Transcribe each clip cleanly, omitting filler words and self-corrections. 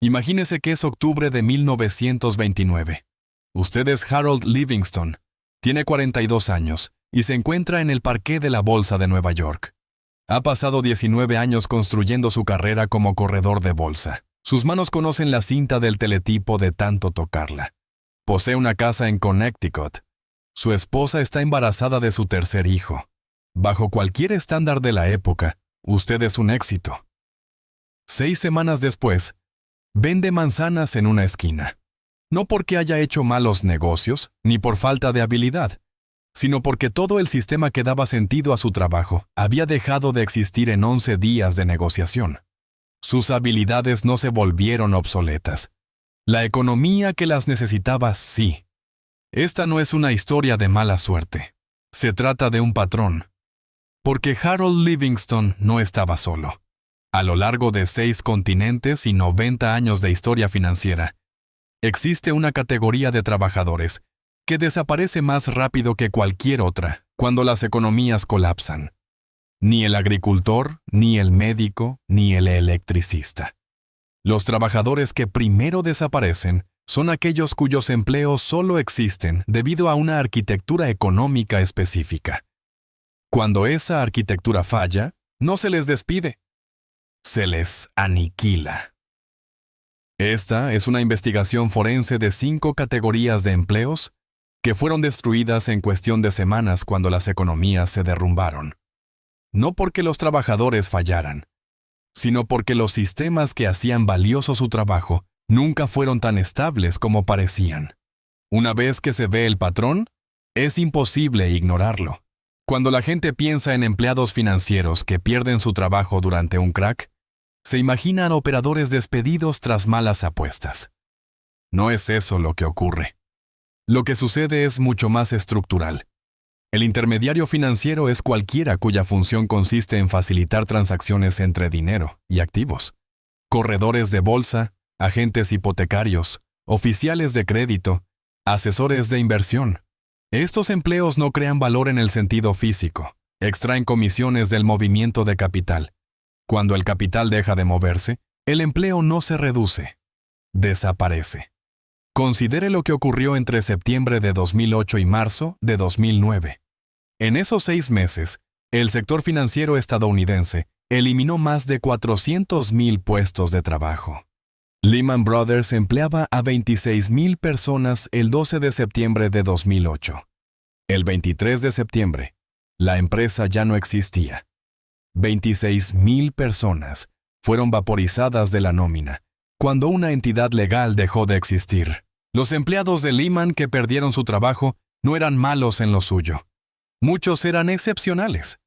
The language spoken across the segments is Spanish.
Imagínese que es octubre de 1929. Usted es Harold Livingston, tiene 42 años y se encuentra en el parqué de la Bolsa de Nueva York. Ha pasado 19 años construyendo su carrera como corredor de bolsa. Sus manos conocen la cinta del teletipo de tanto tocarla. Posee una casa en Connecticut. Su esposa está embarazada de su tercer hijo. Bajo cualquier estándar de la época, usted es un éxito. 6 semanas después, vende manzanas en una esquina. No porque haya hecho malos negocios, ni por falta de habilidad, sino porque todo el sistema que daba sentido a su trabajo había dejado de existir en 11 días de negociación. Sus habilidades no se volvieron obsoletas. La economía que las necesitaba, sí. Esta no es una historia de mala suerte. Se trata de un patrón. Porque Harold Livingston no estaba solo. A lo largo de 6 continentes y 90 años de historia financiera, existe una categoría de trabajadores que desaparece más rápido que cualquier otra cuando las economías colapsan. Ni el agricultor, ni el médico, ni el electricista. Los trabajadores que primero desaparecen son aquellos cuyos empleos solo existen debido a una arquitectura económica específica. Cuando esa arquitectura falla, no se les despide, se les aniquila. Esta es una investigación forense de 5 categorías de empleos que fueron destruidas en cuestión de semanas cuando las economías se derrumbaron. No porque los trabajadores fallaran, sino porque los sistemas que hacían valioso su trabajo nunca fueron tan estables como parecían. Una vez que se ve el patrón, es imposible ignorarlo. Cuando la gente piensa en empleados financieros que pierden su trabajo durante un crack, se imaginan operadores despedidos tras malas apuestas. No es eso lo que ocurre. Lo que sucede es mucho más estructural. El intermediario financiero es cualquiera cuya función consiste en facilitar transacciones entre dinero y activos. Corredores de bolsa, agentes hipotecarios, oficiales de crédito, asesores de inversión. Estos empleos no crean valor en el sentido físico, extraen comisiones del movimiento de capital. Cuando el capital deja de moverse, el empleo no se reduce, desaparece. Considere lo que ocurrió entre septiembre de 2008 y marzo de 2009. En esos 6 meses, el sector financiero estadounidense eliminó más de 400,000 puestos de trabajo. Lehman Brothers empleaba a 26,000 personas el 12 de septiembre de 2008. El 23 de septiembre, la empresa ya no existía. 26,000 personas fueron vaporizadas de la nómina cuando una entidad legal dejó de existir. Los empleados de Lehman que perdieron su trabajo no eran malos en lo suyo. Muchos eran excepcionales.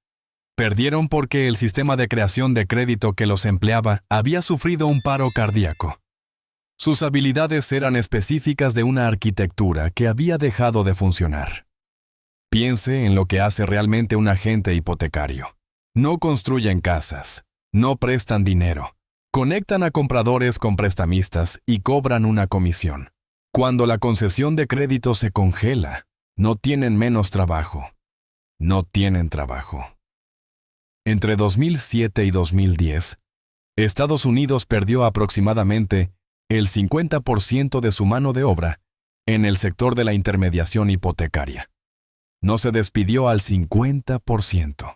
Perdieron porque el sistema de creación de crédito que los empleaba había sufrido un paro cardíaco. Sus habilidades eran específicas de una arquitectura que había dejado de funcionar. Piense en lo que hace realmente un agente hipotecario. No construyen casas, no prestan dinero, conectan a compradores con prestamistas y cobran una comisión. Cuando la concesión de crédito se congela, no tienen menos trabajo. No tienen trabajo. Entre 2007 y 2010, Estados Unidos perdió aproximadamente el 50% de su mano de obra en el sector de la intermediación hipotecaria. No se despidió al 50%.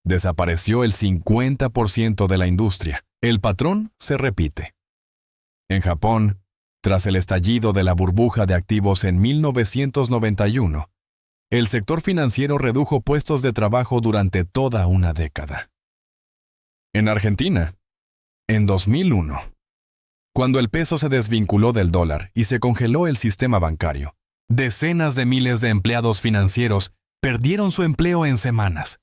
Desapareció el 50% de la industria. El patrón se repite. En Japón, tras el estallido de la burbuja de activos en 1991, el sector financiero redujo puestos de trabajo durante toda una década. En Argentina, en 2001, cuando el peso se desvinculó del dólar y se congeló el sistema bancario, decenas de miles de empleados financieros perdieron su empleo en semanas.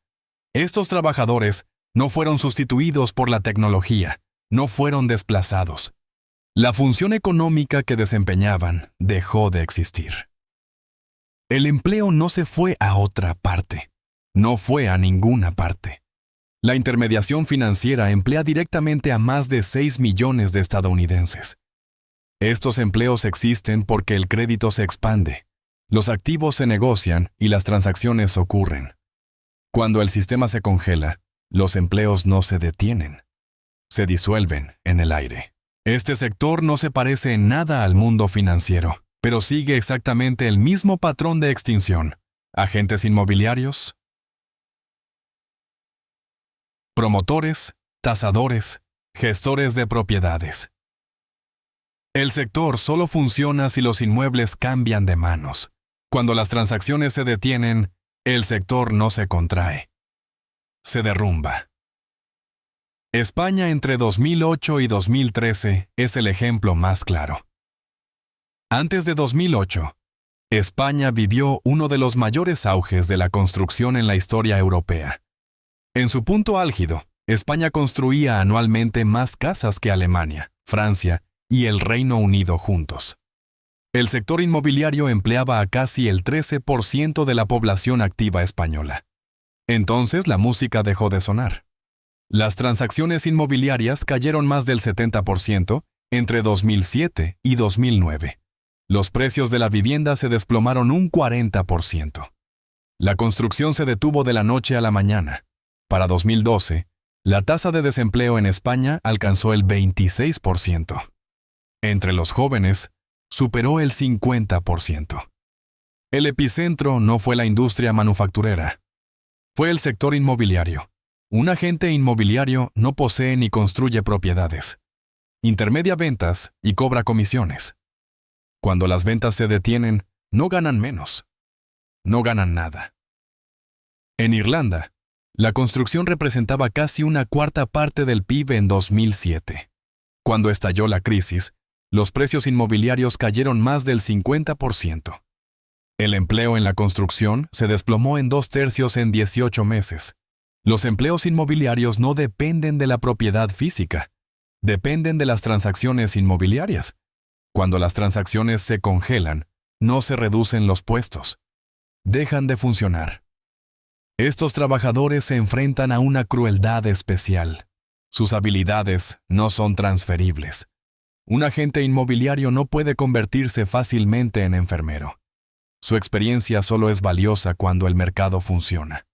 Estos trabajadores no fueron sustituidos por la tecnología, no fueron desplazados. La función económica que desempeñaban dejó de existir. El empleo no se fue a otra parte, no fue a ninguna parte. La intermediación financiera emplea directamente a más de 6 millones de estadounidenses. Estos empleos existen porque el crédito se expande, los activos se negocian y las transacciones ocurren. Cuando el sistema se congela, los empleos no se detienen, se disuelven en el aire. Este sector no se parece en nada al mundo financiero, pero sigue exactamente el mismo patrón de extinción. Agentes inmobiliarios, promotores, tasadores, gestores de propiedades. El sector solo funciona si los inmuebles cambian de manos. Cuando las transacciones se detienen, el sector no se contrae. Se derrumba. España entre 2008 y 2013 es el ejemplo más claro. Antes de 2008, España vivió uno de los mayores auges de la construcción en la historia europea. En su punto álgido, España construía anualmente más casas que Alemania, Francia y el Reino Unido juntos. El sector inmobiliario empleaba a casi el 13% de la población activa española. Entonces la música dejó de sonar. Las transacciones inmobiliarias cayeron más del 70% entre 2007 y 2009. Los precios de la vivienda se desplomaron un 40%. La construcción se detuvo de la noche a la mañana. Para 2012, la tasa de desempleo en España alcanzó el 26%. Entre los jóvenes, superó el 50%. El epicentro no fue la industria manufacturera. Fue el sector inmobiliario. Un agente inmobiliario no posee ni construye propiedades. Intermedia ventas y cobra comisiones. Cuando las ventas se detienen, no ganan menos. No ganan nada. En Irlanda, la construcción representaba casi una cuarta parte del PIB en 2007. Cuando estalló la crisis, los precios inmobiliarios cayeron más del 50%. El empleo en la construcción se desplomó en 2/3 en 18 meses. Los empleos inmobiliarios no dependen de la propiedad física, dependen de las transacciones inmobiliarias. Cuando las transacciones se congelan, no se reducen los puestos. Dejan de funcionar. Estos trabajadores se enfrentan a una crueldad especial. Sus habilidades no son transferibles. Un agente inmobiliario no puede convertirse fácilmente en enfermero. Su experiencia solo es valiosa cuando el mercado funciona.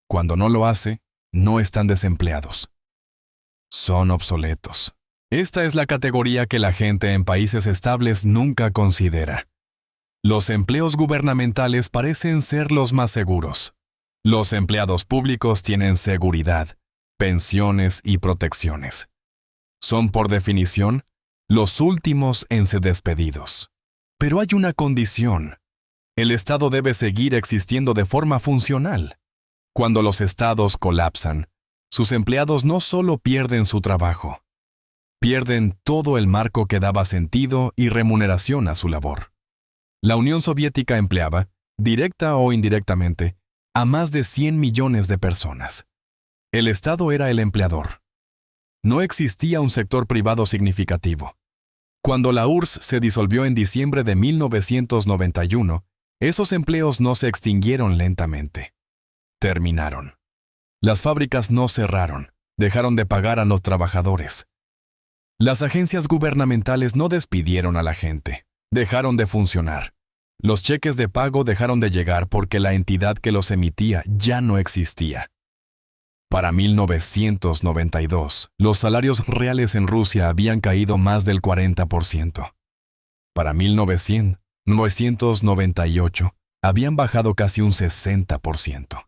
Cuando no lo hace, no están desempleados. Son obsoletos. Esta es la categoría que la gente en países estables nunca considera. Los empleos gubernamentales parecen ser los más seguros. Los empleados públicos tienen seguridad, pensiones y protecciones. Son, por definición, los últimos en ser despedidos. Pero hay una condición. El Estado debe seguir existiendo de forma funcional. Cuando los estados colapsan, sus empleados no solo pierden su trabajo, pierden todo el marco que daba sentido y remuneración a su labor. La Unión Soviética empleaba, directa o indirectamente, a más de 100 millones de personas. El Estado era el empleador. No existía un sector privado significativo. Cuando la URSS se disolvió en diciembre de 1991, esos empleos no se extinguieron lentamente. Terminaron. Las fábricas no cerraron, dejaron de pagar a los trabajadores. Las agencias gubernamentales no despidieron a la gente, dejaron de funcionar. Los cheques de pago dejaron de llegar porque la entidad que los emitía ya no existía. Para 1992, los salarios reales en Rusia habían caído más del 40%. Para 1998, habían bajado casi un 60%.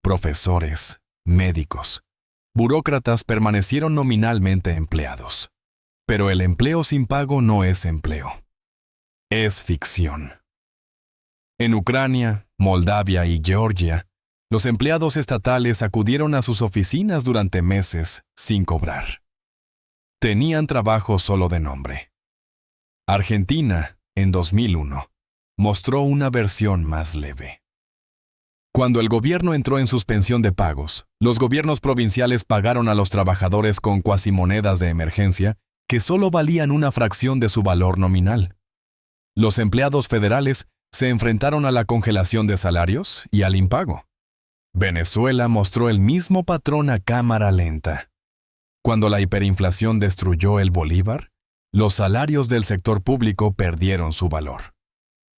Profesores, médicos, burócratas permanecieron nominalmente empleados. Pero el empleo sin pago no es empleo. Es ficción. En Ucrania, Moldavia y Georgia, los empleados estatales acudieron a sus oficinas durante meses sin cobrar. Tenían trabajo solo de nombre. Argentina, en 2001, mostró una versión más leve. Cuando el gobierno entró en suspensión de pagos, los gobiernos provinciales pagaron a los trabajadores con cuasimonedas de emergencia que solo valían una fracción de su valor nominal. Los empleados federales se enfrentaron a la congelación de salarios y al impago. Venezuela mostró el mismo patrón a cámara lenta. Cuando la hiperinflación destruyó el bolívar, los salarios del sector público perdieron su valor.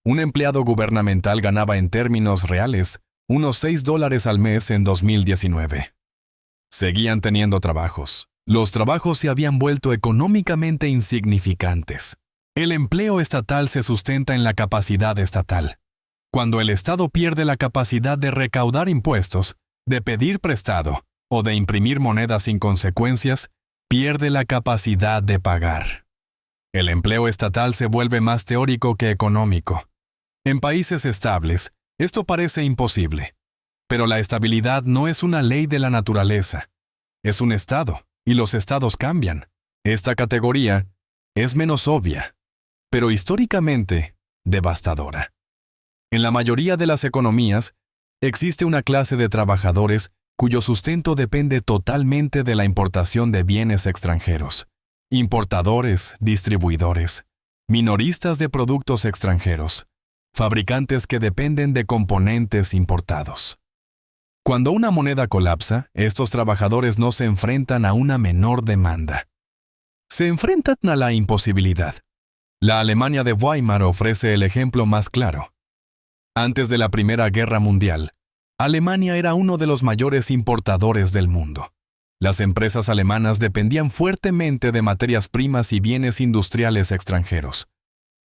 Un empleado gubernamental ganaba en términos reales unos $6 al mes en 2019. Seguían teniendo trabajos, Los trabajos se habían vuelto económicamente insignificantes. El empleo estatal se sustenta en la capacidad estatal. Cuando el Estado pierde la capacidad de recaudar impuestos, de pedir prestado o de imprimir monedas sin consecuencias, pierde la capacidad de pagar. El empleo estatal se vuelve más teórico que económico. En países estables, esto parece imposible. Pero la estabilidad no es una ley de la naturaleza. Es un estado, y los estados cambian. Esta categoría es menos obvia, pero históricamente devastadora. En la mayoría de las economías, existe una clase de trabajadores cuyo sustento depende totalmente de la importación de bienes extranjeros. Importadores, distribuidores, minoristas de productos extranjeros, fabricantes que dependen de componentes importados. Cuando una moneda colapsa, estos trabajadores no se enfrentan a una menor demanda. Se enfrentan a la imposibilidad. La Alemania de Weimar ofrece el ejemplo más claro. Antes de la Primera Guerra Mundial, Alemania era uno de los mayores importadores del mundo. Las empresas alemanas dependían fuertemente de materias primas y bienes industriales extranjeros.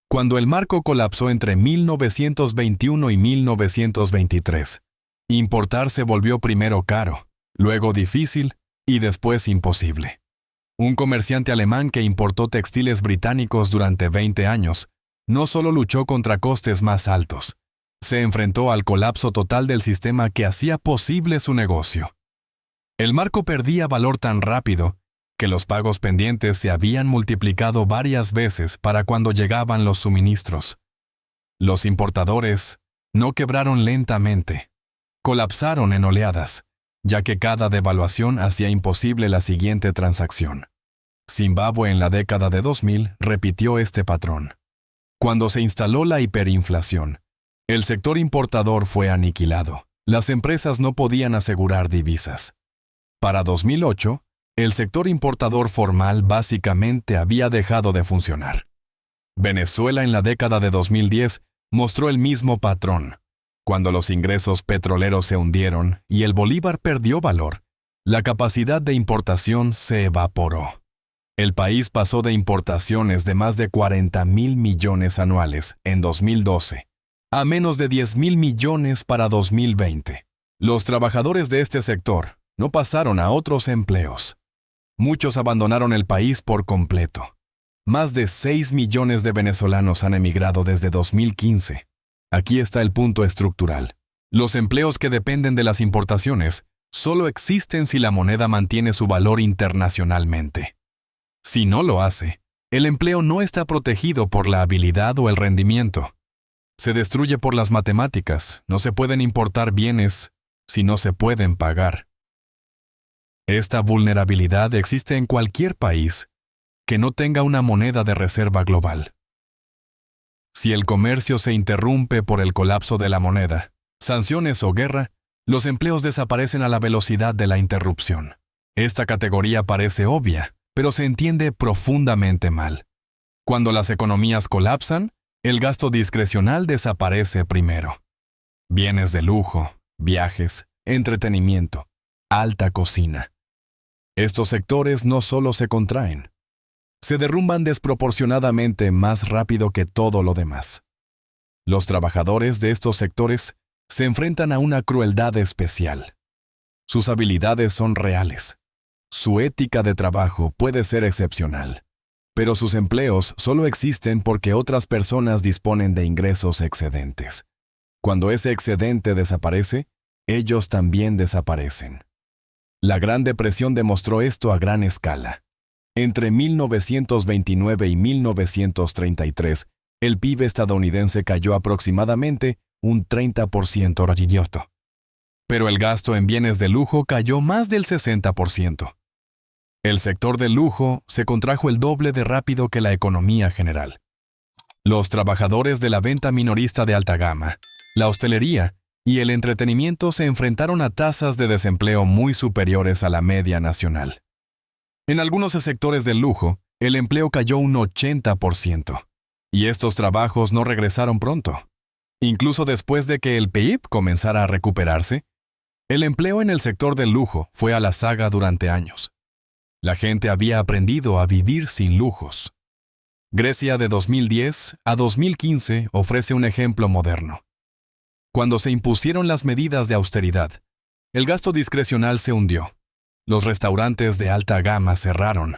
Cuando el marco colapsó entre 1921 y 1923, importar se volvió primero caro, luego difícil y después imposible. Un comerciante alemán que importó textiles británicos durante 20 años no solo luchó contra costes más altos, se enfrentó al colapso total del sistema que hacía posible su negocio. El marco perdía valor tan rápido que los pagos pendientes se habían multiplicado varias veces para cuando llegaban los suministros. Los importadores no quebraron lentamente, colapsaron en oleadas, ya que cada devaluación hacía imposible la siguiente transacción. Zimbabue en la década de 2000 repitió este patrón. Cuando se instaló la hiperinflación, el sector importador fue aniquilado. Las empresas no podían asegurar divisas. Para 2008, el sector importador formal básicamente había dejado de funcionar. Venezuela en la década de 2010 mostró el mismo patrón. Cuando los ingresos petroleros se hundieron y el bolívar perdió valor, la capacidad de importación se evaporó. El país pasó de importaciones de más de 40,000 millones anuales en 2012 a menos de 10,000 millones para 2020. Los trabajadores de este sector no pasaron a otros empleos. Muchos abandonaron el país por completo. Más de 6 millones de venezolanos han emigrado desde 2015. Aquí está el punto estructural. Los empleos que dependen de las importaciones solo existen si la moneda mantiene su valor internacionalmente. Si no lo hace, el empleo no está protegido por la habilidad o el rendimiento. Se destruye por las matemáticas. No se pueden importar bienes si no se pueden pagar. Esta vulnerabilidad existe en cualquier país que no tenga una moneda de reserva global. Si el comercio se interrumpe por el colapso de la moneda, sanciones o guerra, los empleos desaparecen a la velocidad de la interrupción. Esta categoría parece obvia, pero se entiende profundamente mal. Cuando las economías colapsan, el gasto discrecional desaparece primero. Bienes de lujo, viajes, entretenimiento, alta cocina. Estos sectores no solo se contraen, se derrumban desproporcionadamente más rápido que todo lo demás. Los trabajadores de estos sectores se enfrentan a una crueldad especial. Sus habilidades son reales. Su ética de trabajo puede ser excepcional. Pero sus empleos solo existen porque otras personas disponen de ingresos excedentes. Cuando ese excedente desaparece, ellos también desaparecen. La Gran Depresión demostró esto a gran escala. Entre 1929 y 1933, el PIB estadounidense cayó aproximadamente un 30%. Pero el gasto en bienes de lujo cayó más del 60%. El sector del lujo se contrajo el doble de rápido que la economía general. Los trabajadores de la venta minorista de alta gama, la hostelería y el entretenimiento se enfrentaron a tasas de desempleo muy superiores a la media nacional. En algunos sectores del lujo, el empleo cayó un 80%, y estos trabajos no regresaron pronto. Incluso después de que el PIB comenzara a recuperarse, el empleo en el sector del lujo fue a la saga durante años. La gente había aprendido a vivir sin lujos. Grecia de 2010 a 2015 ofrece un ejemplo moderno. Cuando se impusieron las medidas de austeridad, el gasto discrecional se hundió. Los restaurantes de alta gama cerraron.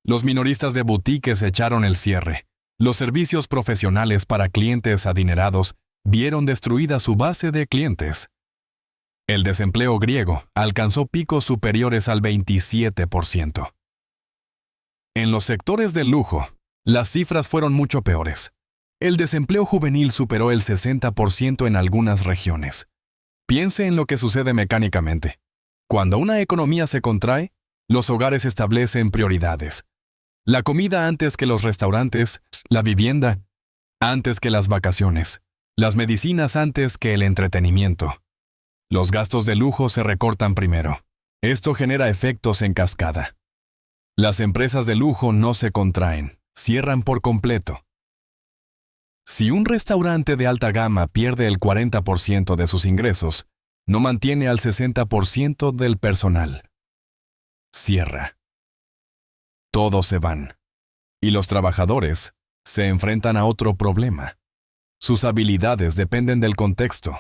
Los minoristas de boutiques echaron el cierre. Los servicios profesionales para clientes adinerados vieron destruida su base de clientes. El desempleo griego alcanzó picos superiores al 27%. En los sectores del lujo, las cifras fueron mucho peores. El desempleo juvenil superó el 60% en algunas regiones. Piense en lo que sucede mecánicamente. Cuando una economía se contrae, los hogares establecen prioridades. La comida antes que los restaurantes, la vivienda antes que las vacaciones, las medicinas antes que el entretenimiento. Los gastos de lujo se recortan primero. Esto genera efectos en cascada. Las empresas de lujo no se contraen, cierran por completo. Si un restaurante de alta gama pierde el 40% de sus ingresos, no mantiene al 60% del personal. Cierra. Todos se van. Y los trabajadores se enfrentan a otro problema. Sus habilidades dependen del contexto.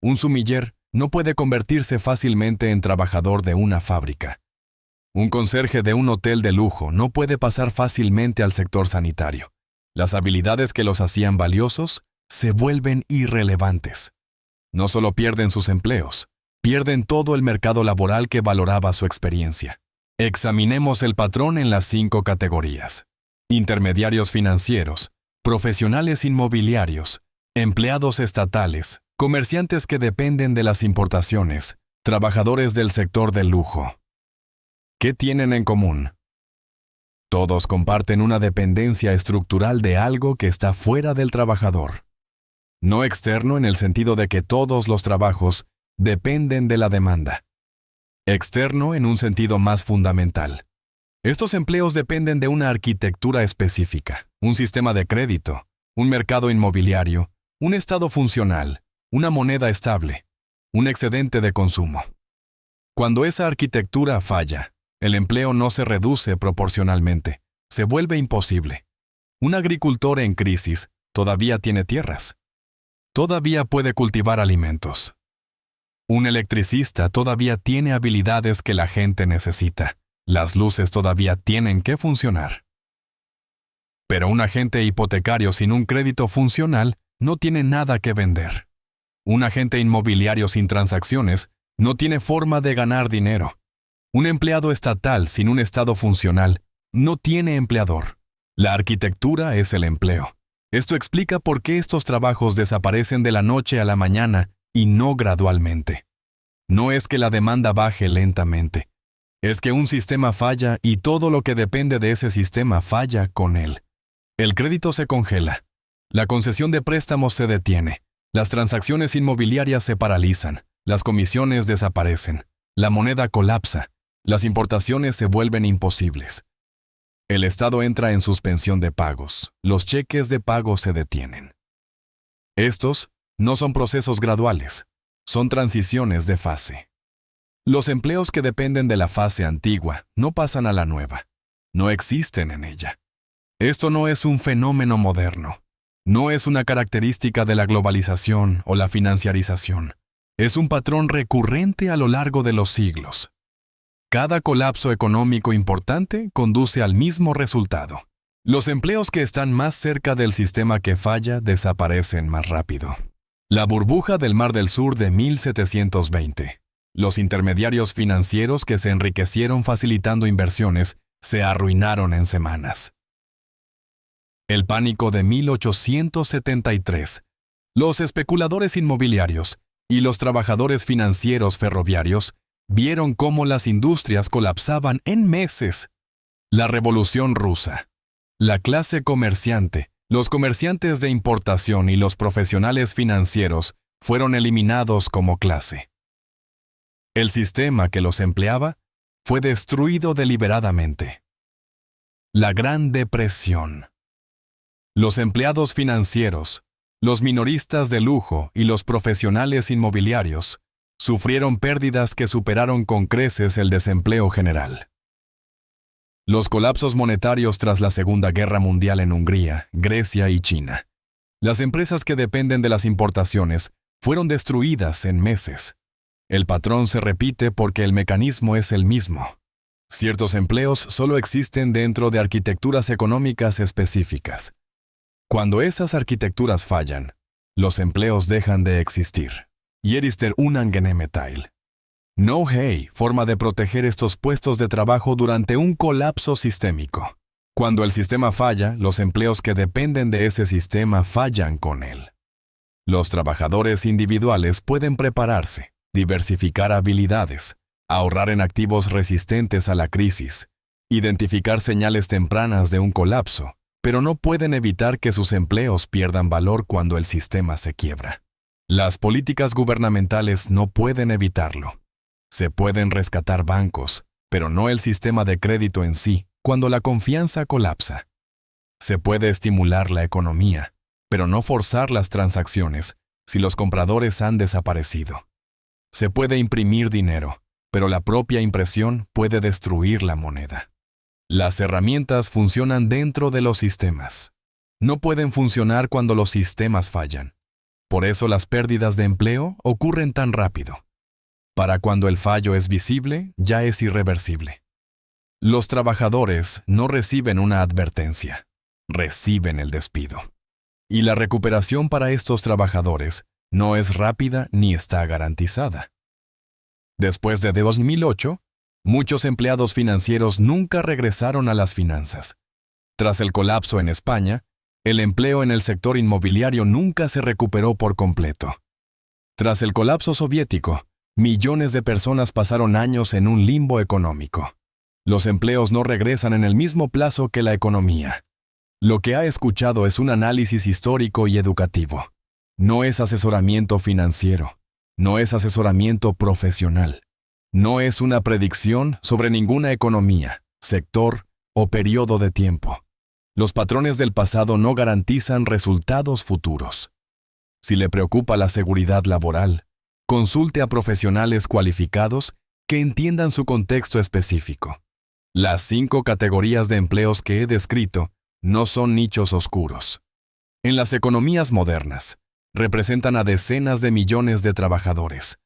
Un sumiller no puede convertirse fácilmente en trabajador de una fábrica. Un conserje de un hotel de lujo no puede pasar fácilmente al sector sanitario. Las habilidades que los hacían valiosos se vuelven irrelevantes. No solo pierden sus empleos, pierden todo el mercado laboral que valoraba su experiencia. Examinemos el patrón en las 5 categorías: intermediarios financieros, profesionales inmobiliarios, empleados estatales, comerciantes que dependen de las importaciones, trabajadores del sector del lujo. ¿Qué tienen en común? Todos comparten una dependencia estructural de algo que está fuera del trabajador. No externo en el sentido de que todos los trabajos dependen de la demanda. Externo en un sentido más fundamental. Estos empleos dependen de una arquitectura específica, un sistema de crédito, un mercado inmobiliario, un estado funcional, una moneda estable, un excedente de consumo. Cuando esa arquitectura falla, el empleo no se reduce proporcionalmente, se vuelve imposible. Un agricultor en crisis todavía tiene tierras. Todavía puede cultivar alimentos. Un electricista todavía tiene habilidades que la gente necesita. Las luces todavía tienen que funcionar. Pero un agente hipotecario sin un crédito funcional no tiene nada que vender. Un agente inmobiliario sin transacciones no tiene forma de ganar dinero. Un empleado estatal sin un estado funcional no tiene empleador. La arquitectura es el empleo. Esto explica por qué estos trabajos desaparecen de la noche a la mañana y no gradualmente. No es que la demanda baje lentamente. Es que un sistema falla y todo lo que depende de ese sistema falla con él. El crédito se congela. La concesión de préstamos se detiene. Las transacciones inmobiliarias se paralizan. Las comisiones desaparecen. La moneda colapsa. Las importaciones se vuelven imposibles. El Estado entra en suspensión de pagos. Los cheques de pago se detienen. Estos no son procesos graduales, son transiciones de fase. Los empleos que dependen de la fase antigua no pasan a la nueva, no existen en ella. Esto no es un fenómeno moderno, no es una característica de la globalización o la financiarización. Es un patrón recurrente a lo largo de los siglos. Cada colapso económico importante conduce al mismo resultado. Los empleos que están más cerca del sistema que falla desaparecen más rápido. La burbuja del Mar del Sur de 1720. Los intermediarios financieros que se enriquecieron facilitando inversiones se arruinaron en semanas. El pánico de 1873. Los especuladores inmobiliarios y los trabajadores financieros ferroviarios vieron cómo las industrias colapsaban en meses. La Revolución Rusa. La clase comerciante, los comerciantes de importación y los profesionales financieros fueron eliminados como clase. El sistema que los empleaba fue destruido deliberadamente. La Gran Depresión. Los empleados financieros, los minoristas de lujo y los profesionales inmobiliarios sufrieron pérdidas que superaron con creces el desempleo general. Los colapsos monetarios tras la Segunda Guerra Mundial en Hungría, Grecia y China. Las empresas que dependen de las importaciones fueron destruidas en meses. El patrón se repite porque el mecanismo es el mismo. Ciertos empleos solo existen dentro de arquitecturas económicas específicas. Cuando esas arquitecturas fallan, los empleos dejan de existir. Jerister Unangenehm. No hay forma de proteger estos puestos de trabajo durante un colapso sistémico. Cuando el sistema falla, los empleos que dependen de ese sistema fallan con él. Los trabajadores individuales pueden prepararse, diversificar habilidades, ahorrar en activos resistentes a la crisis, identificar señales tempranas de un colapso, pero no pueden evitar que sus empleos pierdan valor cuando el sistema se quiebra. Las políticas gubernamentales no pueden evitarlo. Se pueden rescatar bancos, pero no el sistema de crédito en sí, cuando la confianza colapsa. Se puede estimular la economía, pero no forzar las transacciones si los compradores han desaparecido. Se puede imprimir dinero, pero la propia impresión puede destruir la moneda. Las herramientas funcionan dentro de los sistemas. No pueden funcionar cuando los sistemas fallan. Por eso las pérdidas de empleo ocurren tan rápido. Para cuando el fallo es visible, ya es irreversible. Los trabajadores no reciben una advertencia, reciben el despido. Y la recuperación para estos trabajadores no es rápida ni está garantizada. Después de 2008, muchos empleados financieros nunca regresaron a las finanzas. Tras el colapso en España, el empleo en el sector inmobiliario nunca se recuperó por completo. Tras el colapso soviético, millones de personas pasaron años en un limbo económico. Los empleos no regresan en el mismo plazo que la economía. Lo que ha escuchado es un análisis histórico y educativo. No es asesoramiento financiero. No es asesoramiento profesional. No es una predicción sobre ninguna economía, sector o periodo de tiempo. Los patrones del pasado no garantizan resultados futuros. Si le preocupa la seguridad laboral, consulte a profesionales cualificados que entiendan su contexto específico. Las 5 categorías de empleos que he descrito no son nichos oscuros. En las economías modernas, representan a decenas de millones de trabajadores.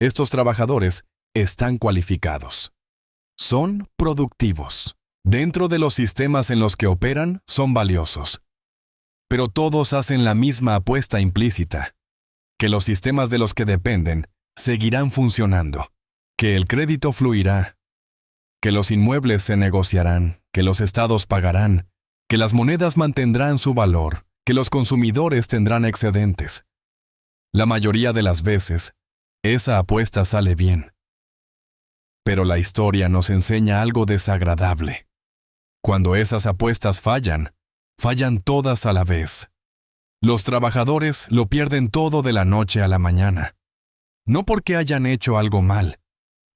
Estos trabajadores están cualificados. Son productivos. Dentro de los sistemas en los que operan, son valiosos. Pero todos hacen la misma apuesta implícita, que los sistemas de los que dependen seguirán funcionando, que el crédito fluirá, que los inmuebles se negociarán, que los estados pagarán, que las monedas mantendrán su valor, que los consumidores tendrán excedentes. La mayoría de las veces, esa apuesta sale bien. Pero la historia nos enseña algo desagradable. Cuando esas apuestas fallan, fallan todas a la vez. Los trabajadores lo pierden todo de la noche a la mañana. No porque hayan hecho algo mal,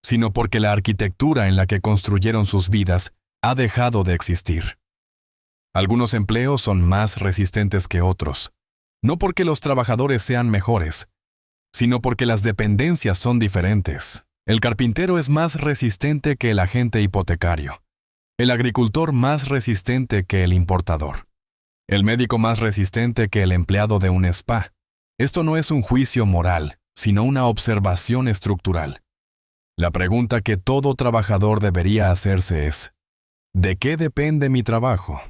sino porque la arquitectura en la que construyeron sus vidas ha dejado de existir. Algunos empleos son más resistentes que otros, no porque los trabajadores sean mejores, sino porque las dependencias son diferentes. El carpintero es más resistente que el agente hipotecario, el agricultor más resistente que el importador, el médico más resistente que el empleado de un spa. Esto no es un juicio moral, sino una observación estructural. La pregunta que todo trabajador debería hacerse es: ¿de qué depende mi trabajo?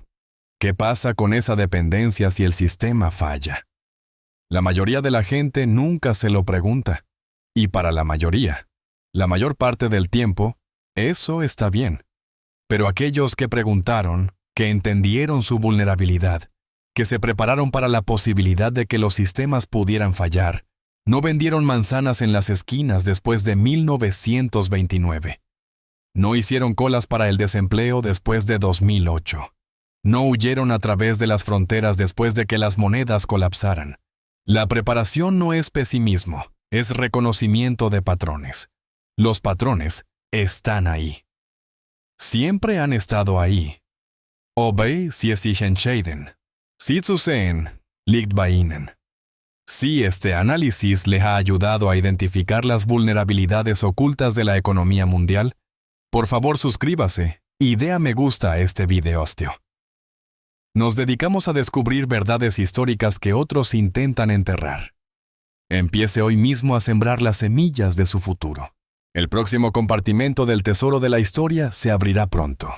¿Qué pasa con esa dependencia si el sistema falla? La mayoría de la gente nunca se lo pregunta. Y para la mayoría, la mayor parte del tiempo, eso está bien. Pero aquellos que preguntaron, que entendieron su vulnerabilidad, que se prepararon para la posibilidad de que los sistemas pudieran fallar, no vendieron manzanas en las esquinas después de 1929. No hicieron colas para el desempleo después de 2008. No huyeron a través de las fronteras después de que las monedas colapsaran. La preparación no es pesimismo, es reconocimiento de patrones. Los patrones están ahí. Siempre han estado ahí. Obey sie sich entscheiden. Sie zu sehen, liegt bei ihnen. Si este análisis le ha ayudado a identificar las vulnerabilidades ocultas de la economía mundial, por favor suscríbase y dé a me gusta a este videostio. Nos dedicamos a descubrir verdades históricas que otros intentan enterrar. Empiece hoy mismo a sembrar las semillas de su futuro. El próximo compartimento del tesoro de la historia se abrirá pronto.